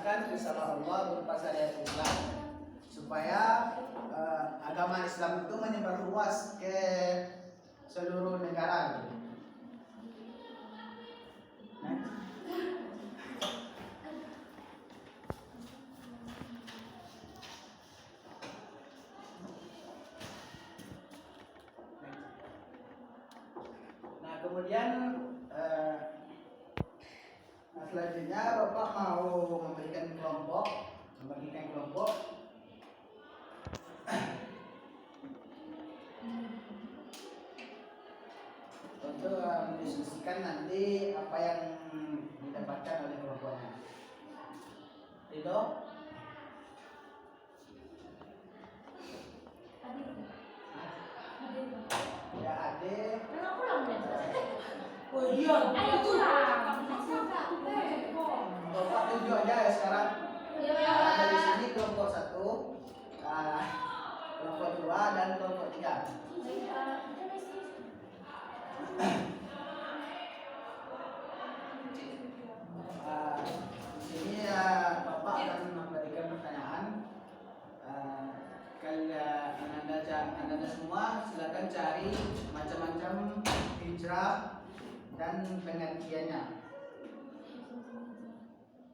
melaksanakan risalah Allah berupa syariat Islam supaya agama Islam itu menyebar luas ke seluruh negara gitu. Nah, kemudian selanjutnya Bapak mau membagikan kelompok untuk mendiskusikan nanti apa yang didapatkan oleh kelompoknya. Ridho? Ya, Ade. Oh iya. Ayo pulang. Bapak 7 aja ya sekarang. Dari sini kelompok 1, kelompok 2 dan kelompok 3. Di sini Bapak akan memberikan pertanyaan. Anda semua silakan cari macam-macam hijrah dan pengertiannya.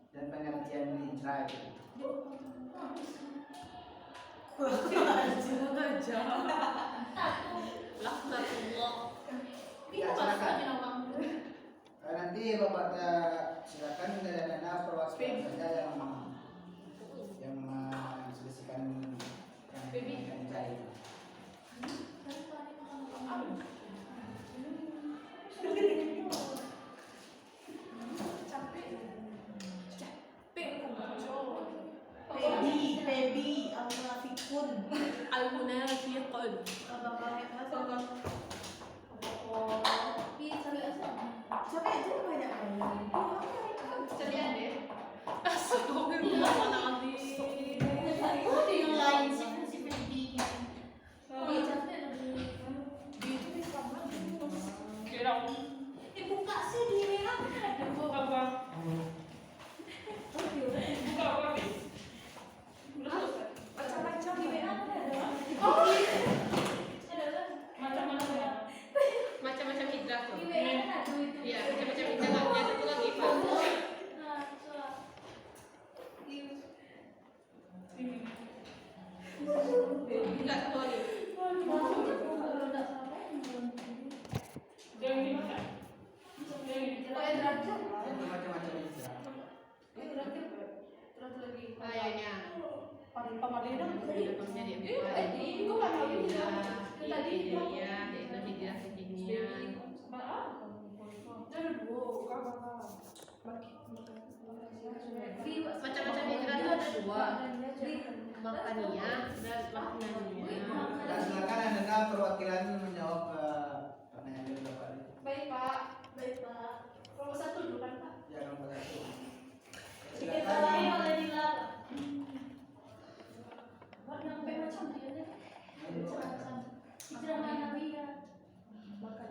Dan pengertian hijrah itu. Ya, silakan. Nanti Bapak silakan dana perwakilan saja yang mendiskusikan yang cari. Baby al-munafiqun Al-munafiqun. Sampai aja banyak Astagfirullah, mana habis. yang lain sifat buka sih di merah Apa? macam-macam di merah ada. Macam-macam hijrah tuh. Di merah ada itu. Iya, macam-macam hijrah. Ada satu lagi, Pak. Enggak, satu lagi. Macam-macam hijrah. Kayaknya. Macam-macam hijrah itu ada dua, makaniyah dan maknaniyah. Dan silakan Anda perwakilan menjawab pertanyaan dari Bapak ini. Baik Pak. Kalau satu dulu kan Pak. Ya, nomor 1. Kita lagi oleh Dilar. Warna macam dia. Macam. Hijrah manawiyah. Makan.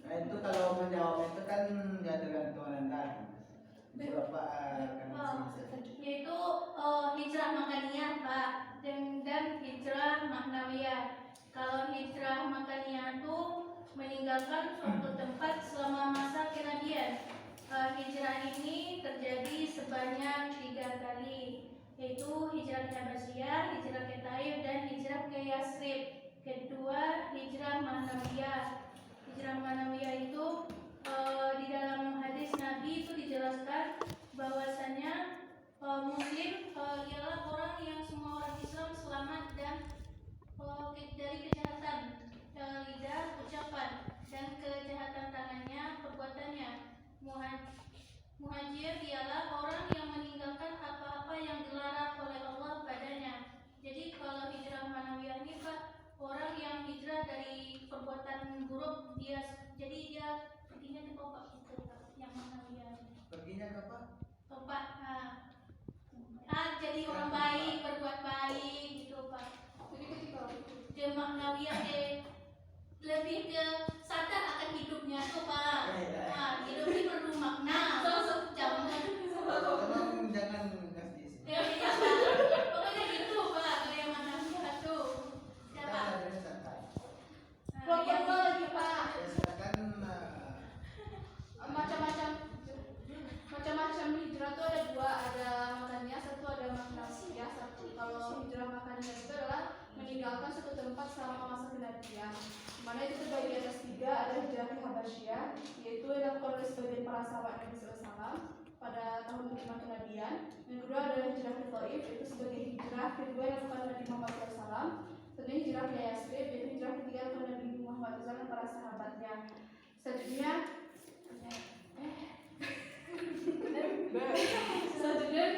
Nah, itu kalau menjawab itu kan ya tergantung Anda. Bapak akan Yaitu hijrah makaniyah Pak dan hijrah maknawiyah. Kalau hijrah makaniyah itu meninggalkan suatu tempat selama masa kenabian. Hijrah ini terjadi sebanyak 3 kali, yaitu hijrah ke Habasyah, hijrah ke Taif, dan hijrah ke Yasrib. Kedua, hijrah manawiyah. Hijrah manawiyah itu di dalam hadis Nabi itu dijelaskan bahwasanya Muslim ialah orang yang semua orang Islam selamat dan dari kejahatan lidah, ucapan, dan kejahatan tangannya, perbuatannya. Muhajir ialah orang yang meninggalkan apa-apa yang dilarang oleh Allah padanya. Jadi kalau hijrah manawiyah ini Pak, orang yang hijrah dari perbuatan buruk dia perginya ke tobat gitu Pak, yang manawiyah. perginya ke apa? Tobat. Jadi orang baik, berbuat baik gitu Pak. Jadi ketika dia maknawiyah lebih ke sadar akan hidupnya tuh Pak. Hidup ini perlu makna. Jangan Persia, yaitu dilakukan oleh sebagian para sahabat Nabi SAW pada tahun kelima kenabian. Yang kedua adalah hijrah ke Taif, yaitu sebagai hijrah kedua yang dilakukan oleh Nabi Muhammad SAW. Selanjutnya hijrah ke Yasrib, yaitu hijrah ketiga oleh Nabi Muhammad SAW dan para sahabatnya. Selanjutnya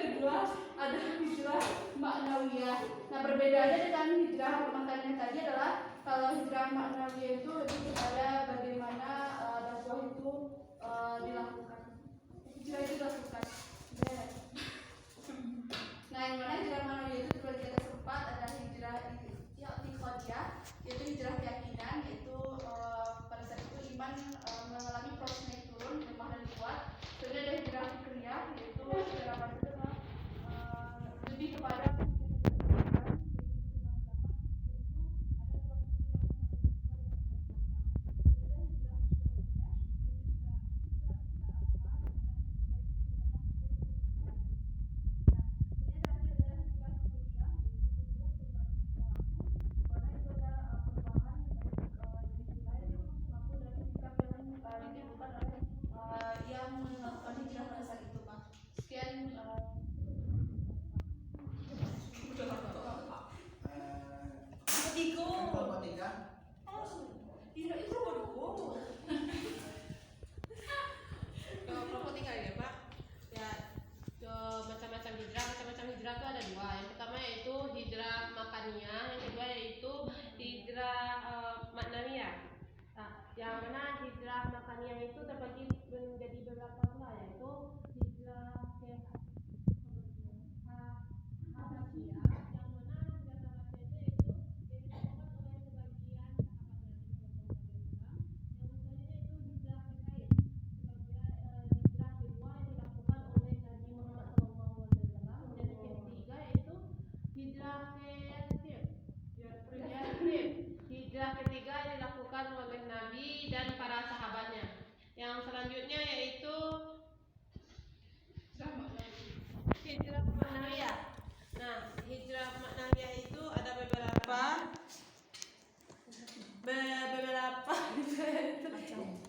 kedua adalah hijrah maknawiyah. Nah, perbedaannya dengan hijrah maknawiyah tadi adalah kalau hijrah maknawiyah itu lebih kepada bagaimana dakwah itu dilakukan. Hijrah itu dilakukan. Nah, yang mana hijrah maknawiyah itu terbagi atas 4 ada hijrah i'tiqadiyah, yaitu hijrah keyakinan, yaitu pada saat itu iman mengalami proses naik turun, lemah dan kuat. Kemudian ada hijrah fikriyah, yaitu secara bahasa lebih kepada yang melakukan hijrah pada saat itu, Pak. Sekian kelompok 3. Kelompok 3 ya Pak. Ya, macam-macam hijrah itu ada 2. Yang pertama yaitu hijrah makaniyah, yang kedua yaitu hijrah maknawiyah. Nah, yang mana hijrah makaniyah itu terbagi menjadi beberapa pula, yaitu hijrah ke Habasiyah, yang mana hijrah Habasiyah itu dilakukan oleh sebagian sahabat Nabi Sallallahu Alaihi Wasallam. Yang selanjutnya itu hijrah ke Taif, sebagai hijrah kedua yang dilakukan oleh Nabi Muhammad Sallallahu Alaihi Wasallam. Dan yang ketiga yaitu hijrah ke Yathrib. Hijrah ketiga dilakukan oleh Nabi dan para sahabatnya. Yang selanjutnya yaitu hijrah maknawiyah. Nah, hijrah maknawiyah itu ada beberapa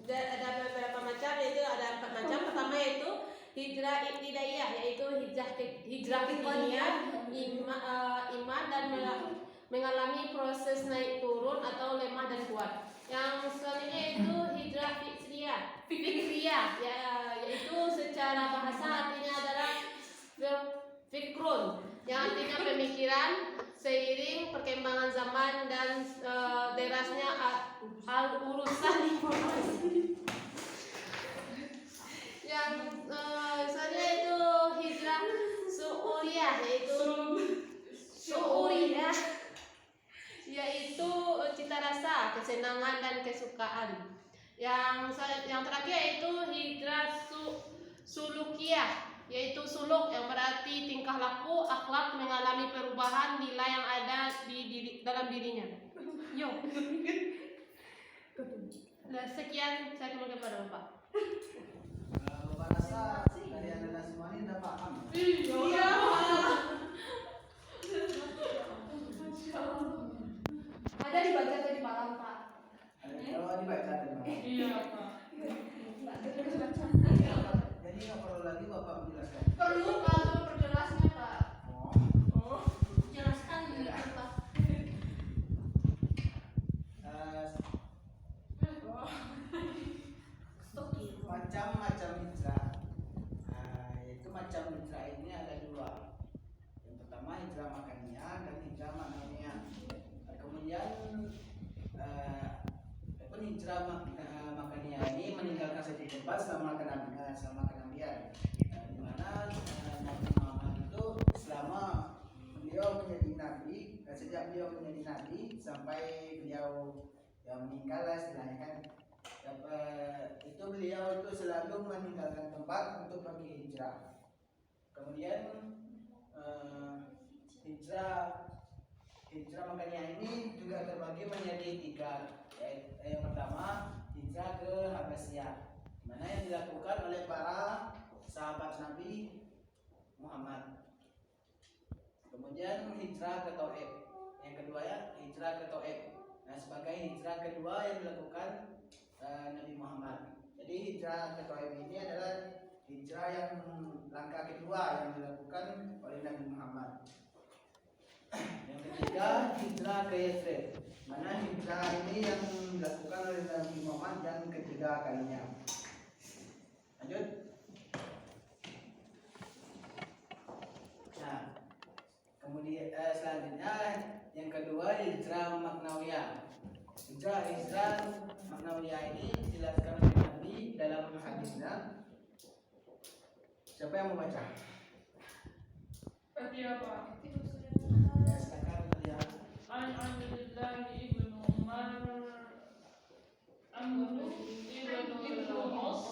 ada beberapa macam, yaitu ada 4 macam. Pertama yaitu hijrah ibtidaiyah, yaitu hijrah kekinian, iman dan mengalami proses naik turun atau lemah dan kuat. Yang selanjutnya itu hijrah fikriyah, yaitu secara bahasa artinya adalah fikrun, yang artinya pemikiran seiring perkembangan zaman dan derasnya urusan informasi. Yang selanjutnya itu hijrah su'uriyah, yaitu cita rasa, kesenangan dan kesukaan. Yang terakhir yaitu hijrah sulukiyah, yaitu suluk yang berarti tingkah laku, akhlak, mengalami perubahan nilai yang ada dalam dirinya. Nah, sekian saya kembalikan kepada Bapak. Bapak rasa dari anda semua ini udah paham? iya. Ada dibaca tadi malam, Pak. Kalau dibaca tadi malam. Iya, Pak. Jadi nggak perlu lagi Bapak menjelaskan. Perlu Pak, cuma perjelasnya, Pak. Oh. jelaskan ini Pak. Macam-macam hijrah. Yaitu macam hijrah ini ada 2. Yang pertama hijrah makaniyah dan hijrah maknawiyah. Kemudian hijrah makaniyah ini meninggalkan satu tempat selama kenabian, di mana Nabi Muhammad itu selama beliau menjadi nabi, sejak beliau menjadi nabi sampai beliau yang meninggal lah istilahnya kan, itu beliau itu selalu meninggalkan tempat untuk pergi hijrah. Kemudian hijrah makaniyah ini juga terbagi menjadi 3. Yang pertama hijrah ke Habasiyah, mana yang dilakukan oleh para sahabat Nabi Muhammad. Kemudian hijrah ke Taif. Yang kedua ya hijrah ke Taif. Nah, sebagai hijrah kedua yang dilakukan Nabi Muhammad. Jadi hijrah ke Taif ini adalah hijrah yang langkah kedua yang dilakukan oleh Nabi Muhammad. Yang ketiga, hijrah ke Yathrib. Mana hijrah ini yang dilakukan oleh Nabi Muhammad yang ketiga kalinya. Lanjut. Nah, kemudian selanjutnya yang kedua hijrah maknawiyah. Hijrah maknawiyah ini dijelaskan oleh Nabi dalam hadisnya. Siapa yang mau baca? Siapa? Ya, silakan ya. An Abdullah ibn Umar Amr ibn al-As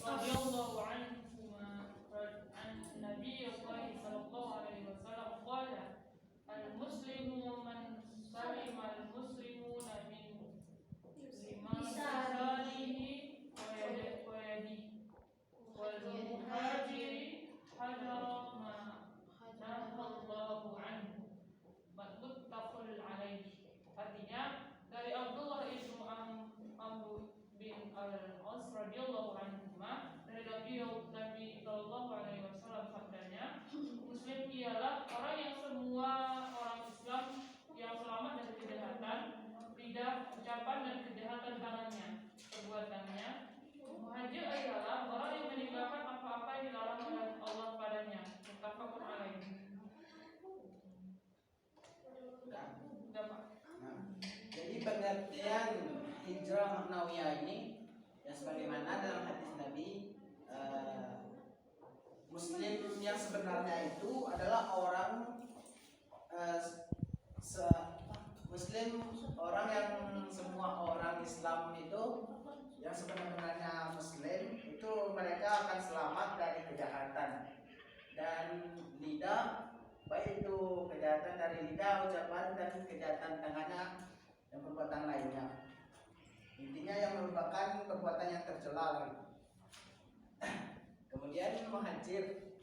radhiyallahu anhuma an Nabi sallallahu alaihi wasallam qala al-muslimu man salima al-muslimuna min lisanihi wa yadihi wal muhajiri hadara ma nahallahu anhu muttafaqun alaihi. Artinya dari Abdullah ibnu Amr bin al-As radhiyallahu anhu dari Nabi sallallahu alaihi wasallam sabdanya, muslim ialah orang yang semua orang Islam yang selamat dari kejahatan lidah, ucapan dan kejahatan tangannya, perbuatannya. Muhajir adalah orang yang meninggalkan apa-apa yang dilarang oleh Allah padanya. Muttafaqun alaihi. Nah, jadi pengertian hijrah maknawiyah ini yang sebagaimana dalam hadis Nabi, Muslim yang sebenarnya itu adalah orang Muslim, orang yang semua orang Islam itu yang sebenarnya Muslim itu mereka akan selamat dari kejahatan dan lidah, baik itu kejahatan dari lidah, ucapan dan kejahatan tangannya dan perbuatan lainnya. Intinya yang merupakan perbuatan yang tercela. Kemudian muhajir.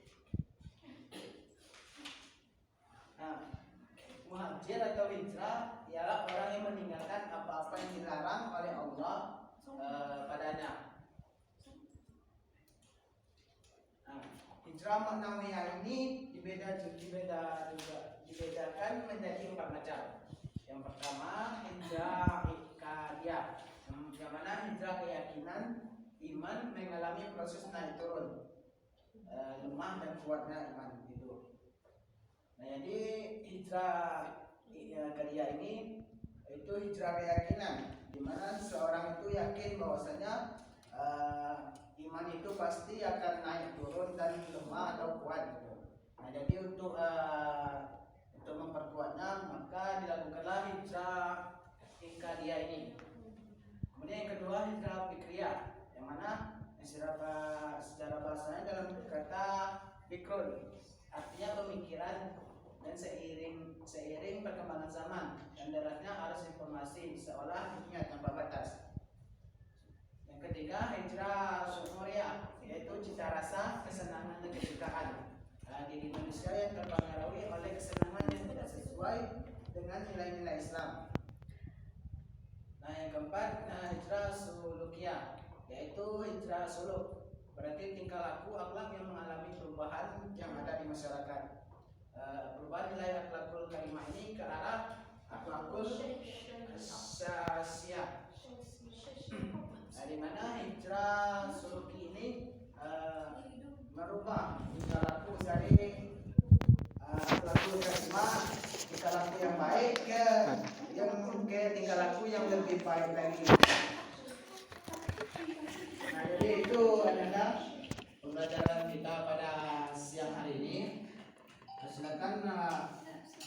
Nah, muhajir atau hijrah ialah orang yang meninggalkan apa-apa yang dilarang oleh Allah padanya. Nah, hijrah maknawiyah ini dibedakan menjadi 4 macam. Yang pertama hijrah ikadiyah, yang mana hijrah keyakinan iman mengalami proses naik turun, lemah dan kuatnya iman itu. Nah, jadi hijrah ikadiyah ini itu hijrah keyakinan, di mana seseorang itu yakin bahwasanya iman itu pasti akan naik turun dan lemah atau kuat gitu. Nah, jadi untuk memperkuatnya maka dilakukanlah hijrah ikadiyah ini. Kemudian yang kedua hijrah fikriyah, yang mana secara bahasanya dalam kata fikrun artinya pemikiran dan seiring perkembangan zaman dan derasnya arus informasi seolah dunia tanpa batas. Yang ketiga hijrah syukuriyah, yaitu cita rasa, kesenangan dan kesukaan diri manusia yang terpengaruhi oleh kesenangan yang tidak sesuai dengan nilai-nilai Islam. Nah, yang keempat hijrah sulukiyah, yaitu hijrah suluk, berarti tingkah laku akhlak yang mengalami perubahan yang ada di masyarakat. Perubahan nilai akhlakul karimah ini ke arah akhlakul syasiah. Nah, di mana hijrah suluki ini merubah tingkah laku dari akhlakul karimah, tingkah laku yang baik ke tingkah laku yang lebih baik lagi. Nah, jadi itu adalah pembelajaran kita pada siang hari ini. Silakan,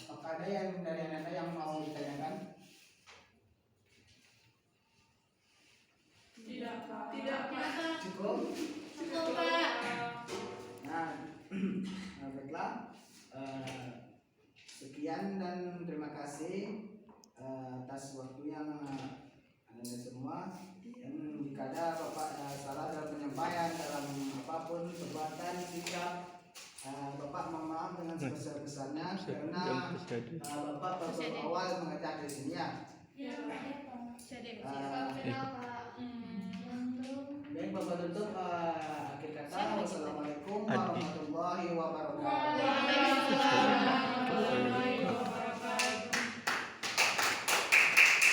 apakah ada yang dari anda yang mau ditanyakan? Tidak, Pak. Cukup? Cukup, Pak. Nah, baiklah. Sekian dan terima kasih atas waktu yang anda semua. Dan jika ada Bapak salah dalam penyampaian dalam apapun perbuatan sikap, Bapak mohon maaf dengan sebesar-besarnya karena Bapak baru awal mengajar di sini ya. Jadi Ah, Final Pak. baik Bapak tutup